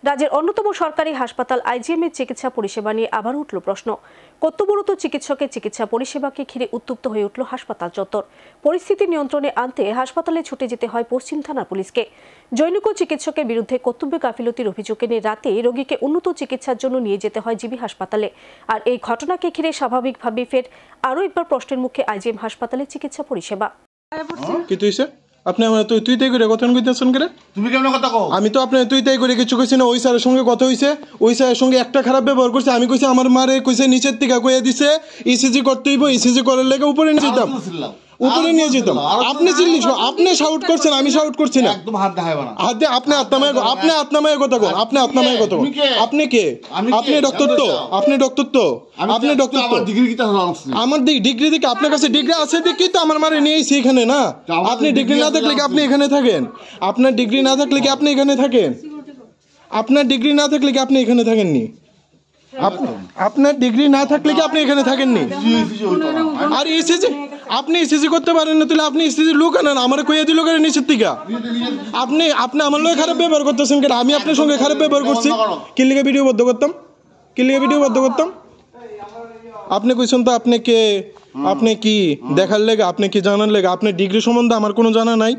রাজ্যের অন্যতম সরকারি হাসপাতাল আইজিএম এর চিকিৎসা পরিষেবা নিয়ে আবার উঠল প্রশ্ন। কর্তব্যরত চিকিৎসকের চিকিৎসা পরিষেবাকে ঘিরে উত্তপ্ত হয়ে উঠল হাসপাতাল চত্বর। পরিস্থিতি নিয়ন্ত্রণে আনতে হাসপাতালে ছুটে যেতে হয় পশ্চিম থানার পুলিশকে। জৈনিক চিকিৎসকের বিরুদ্ধে কর্তব্য গাফিলতির অভিযোগে নিয়ে রাতে রোগীকে উন্নত চিকিৎসার জন্য নিয়ে যেতে হয় জিবি হাসপাতালে। আর এই ঘটনাকে ঘিরে স্বাভাবিকভাবে ফের আরও একবার প্রশ্নের মুখে আইজিএম হাসপাতালের চিকিৎসা পরিষেবা। আপনি আমার তুই তাই করে কথা কইতেছেন কেন? তুমি কেমন কথা কও? আমি তো আপনার তুই তাই করে কিছু কইছি না। ওই স্যারের সঙ্গে কথা হইছে, ওই স্যারের সঙ্গে একটা খারাপ ব্যবহার করছে। আমি কইছি আমার মারে কইছে নিচের থেকে কইয়া দিছে ইসিজি করতে হইব, ইসিজি করার লেগে উপরে নিয়ে যেতাম, উপরে নিয়ে যেতাম। আপনি চিল্লিস, আপনি শাউট করছেন, আমি শাউট করছি না। একদম হাত দেখাইবা না। হাত দিয়ে আপনি আত্মাময় কথা কোন, আপনি আত্মাময় কথা কোন। আপনি কে? আপনি ডক্টর তো, আপনি ডক্টর তো, আপনি ডক্টর তো। আমার ডিগ্রি কি তাহলে আছে? আমার ডিগ্রি দিকে আপনার কাছে ডিগ্রি আছে দেখি তো আমার মারে নিয়েছি এখানে না। আপনি ডিগ্রি না থাকলে কি আপনি এখানে থাকেন? আপনার ডিগ্রি না থাকলে কি আপনি এখানে থাকেন? আপনার ডিগ্রি না থাকলে কি আপনি এখানে থাকেননি? আপনার ডিগ্রি না থাকলে কি আপনি এখানে থাকেননি? আর ইসিজি আপনি ইসিজি করতে পারেন না, তাহলে আপনি ইসিজি লোক আনেন। আমার কইয়া দিল কেন নিচের থেকে? আপনি আমার লোক খারাপ ব্যবহার করতেছেন কেন? আমি আপনার সঙ্গে খারাপ ব্যবহার করছি? কি লিগে ভিডিও বদ্ধ করতাম? কি লিগে ভিডিও বদ্ধ করতাম? আপনি কইছেন তো আপনি কে, আপনি কি দেখার লেগে, আপনি কি জানার লেগে? আপনার ডিগ্রি সম্বন্ধে আমার কোনো জানা নাই।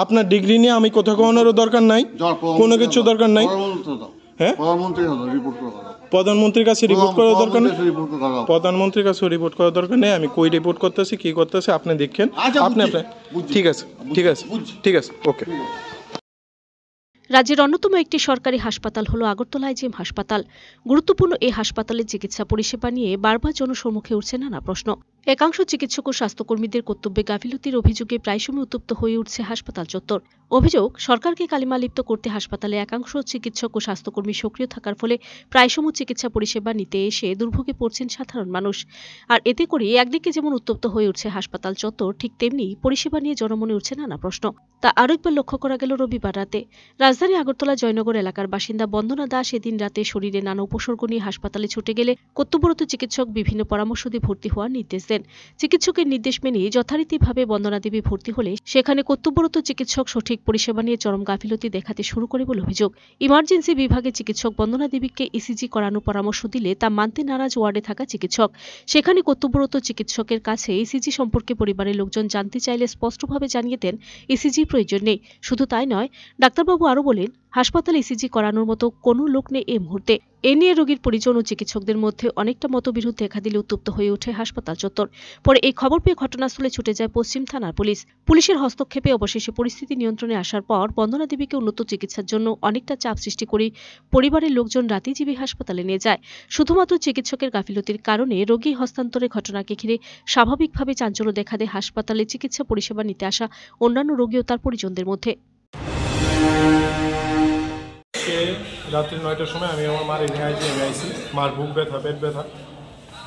আপনার ডিগ্রি নিয়ে আমি কথা কওয়ানোরও দরকার নাই, কোনো কিছু দরকার নাই। হ্যাঁ, প্রধানমন্ত্রীর কাছে রিপোর্ট করার দরকার নেই। প্রধানমন্ত্রীর কাছে রিপোর্ট করার দরকার নেই। আমি কই রিপোর্ট করতেছি, কি করতেছি আপনি দেখেন। আপনি ঠিক আছে, ঠিক আছে, ঠিক আছে, ওকে। রাজ্যের অন্যতম একটি সরকারি হাসপাতাল হলো আগরতলা আইজিএম হাসপাতাল। গুরুত্বপূর্ণ এই হাসপাতালের চিকিৎসা পরিষেবা নিয়ে বারবার জনসম্মুখে উঠছে নানা প্রশ্ন। একাংশ চিকিৎসক ও স্বাস্থ্যকর্মীদের কর্তব্যে গাফিলতির অভিযোগে প্রায় সময় উত্তপ্ত হয়ে উঠছে হাসপাতাল চত্বর। অভিযোগ, সরকারকে কালিমালিপ্ত করতে হাসপাতালে একাংশ চিকিৎসক ও স্বাস্থ্যকর্মী সক্রিয় থাকার ফলে প্রায় সময় চিকিৎসা পরিষেবা নিতে এসে দুর্ভোগে পড়ছেন সাধারণ মানুষ। আর এতে করে একদিকে যেমন উত্তপ্ত হয়ে উঠছে হাসপাতাল চত্বর, ঠিক তেমনি পরিষেবা নিয়ে জনমনে উঠছে নানা প্রশ্ন। তা আরও একবার লক্ষ্য করা গেল রবিবার রাতে। রাজধানী আগরতলা জয়নগর এলাকার বাসিন্দা বন্দনা দাস এদিন রাতে শরীরে নানা উপসর্গ নিয়ে হাসপাতালে ছুটে গেলে কর্তব্যরত চিকিৎসক বিভিন্ন পরামর্শ দিয়ে ভর্তি হওয়ার নির্দেশ দেন। চিকিৎসকের নির্দেশ মেনে যথারীতিভাবে বন্দনা দেবী ভর্তি হলে সেখানে কর্তব্যরত চিকিৎসক সঠিক পরিষেবা নিয়ে চরম গাফিলতি দেখাতে শুরু করে বলে অভিযোগ। ইমার্জেন্সি বিভাগে চিকিৎসক বন্দনা দেবীকে ইসিজি করানোর পরামর্শ দিলে তা মানতে নারাজ ওয়ার্ডে থাকা চিকিৎসক। সেখানে কর্তব্যরত চিকিৎসকের কাছে ইসিজি সম্পর্কে পরিবারের লোকজন জানতে চাইলে স্পষ্টভাবে জানিয়ে দেন ইসিজি প্রয়োজন নেই। শুধু তাই নয়, ডাক্তারবাবু আরও বলেন হাসপাতালে ইসিজি করানোর মতো কোনো লোক নেই এই মুহূর্তে। এ নিয়ে রোগীর পরিজন ও চিকিৎসকদের মধ্যে অনেকটা মতবিরোধ দেখা দিলে উত্তপ্ত হয়ে ওঠে হাসপাতাল চত্বর। পরে এই খবর পেয়ে ঘটনাস্থলে ছুটে যায় পশ্চিম থানার পুলিশ। পুলিশের হস্তক্ষেপে অবশেষে পরিস্থিতি নিয়ন্ত্রণে আসার পর বন্দনা দেবীকে উন্নত চিকিৎসার জন্য অনেকটা চাপ সৃষ্টি করে পরিবারের লোকজন রাতেই জিবি হাসপাতালে নিয়ে যায়। শুধুমাত্র চিকিৎসকের গাফিলতির কারণে রোগী হস্তান্তরের ঘটনাকে ঘিরে স্বাভাবিকভাবে চাঞ্চল্য দেখা দেয় হাসপাতালে চিকিৎসা পরিষেবা নিতে আসা অন্যান্য রোগী ও তার পরিজনদের মধ্যে। রাত্রি 9টার সময় আমি আমার মার এখানে আইছি, মার বুক ব্যথা, পেট ব্যথা।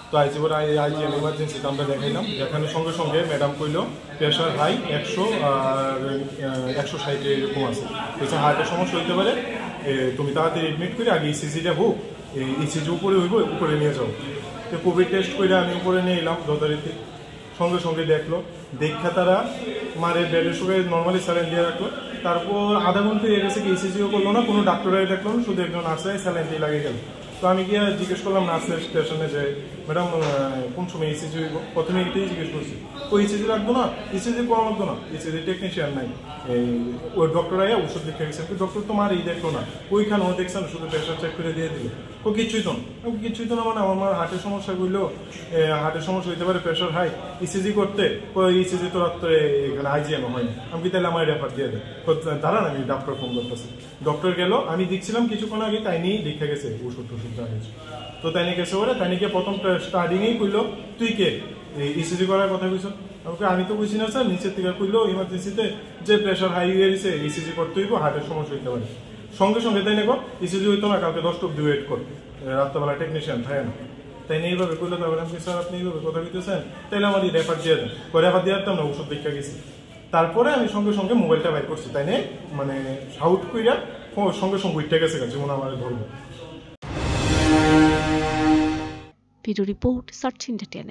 তো আইসি পরে আইজিএম ইমার্জেন্সিতে আমরা দেখাইলাম। দেখানোর সঙ্গে সঙ্গে ম্যাডাম কইল প্রেশার হাই 100 আর 160 এরকম আছে। বলছে হার্টের সমস্যা হইতে পারে, তুমি তাড়াতাড়ি এডমিট করে আগে ইসিজিটা হোক, ইসিজি উপরে হইব, উপরে নিয়ে যাও। তো কোভিড টেস্ট করে আমি উপরে নিয়ে এলাম যথারীতি। সঙ্গে সঙ্গে দেখলো, দেখা তারা মারে বেডের সঙ্গে নর্মালি স্যালাইন দিয়ে রাখলো। তারপর আধা ঘন্টা হয়ে গেছে কি ইসিজিও করলো না, কোনো ডাক্তাররাই দেখলো না, শুধু একজন নার্সাই স্যালাইন দিয়ে লাগিয়ে গেল। তো আমি গিয়ে জিজ্ঞেস করলাম নার্সের স্টেশনে যে ম্যাডাম কোন সময় ইসিজি হইব? প্রথমে এটাই জিজ্ঞেস করছি। তো ইসিজি রাখবো না, ইসিজি করা লাগতো না, ইসিজি টেকনিশিয়ান নাই। ওই ডক্টর আইয়া ওষুধ লিখে গেছেন, ডক্টর তো মারই দেখলো না, ওইখানে ও দেখছেন শুধু প্রেশার চেক করে দিয়ে দিল। ও কিছুই তো না, কিছুই তো না মানে আমার মার হার্টের সমস্যা করলো, হার্টের সমস্যা হইতে পারে, প্রেশার হাই, ইসিজি করতে ইসিজি তো রাত্রে এখানে আইজিএম হয়নি। আমি কি তাহলে আমার রেফার দিয়ে দেয়? দাঁড়ান আমি ডক্টর ফোন করতেছি। ডক্টর গেল, আমি দেখছিলাম কিছুক্ষণ আগে, তাই নিয়েই লিখে গেছে ওষুধ টষুধ জানিয়েছে। তো তাই নিয়ে গেছে ওরা, তাই নিয়ে প্রথম স্টার্টিংয়েই কইলো তুই কে ইসিজি করার কথা কইছ? আমি তো বুঝি না স্যার, নিচের থেকে কইলো ইমার্জেন্সিতে যে প্রেশার হাই হয়ে গেছে, ইসিজি করতে হইব, হার্টের সমস্যা হইতে পারে। সঙ্গে সঙ্গে তাই নেব ইসিজি হইতো না, কালকে 10টা অব্দি ওয়েট করবে, রাত্রেবেলা টেকনিশিয়ান থাকে না। তাই নিয়ে এইভাবে কইলো। তারপরে আমি স্যার আপনি এইভাবে কথা কইতেছেন, তাইলে আমার রেফার দিয়ে দেন। রেফার দিয়ে দিতাম না, ওষুধ দেখা গেছি। তারপরে আমি সঙ্গে সঙ্গে মোবাইলটা বাইর করছি, তাই নিয়ে মানে শাউট কইরা সঙ্গে সঙ্গে উঠে গেছে, যেমন আমার ধরবো। Video report search India.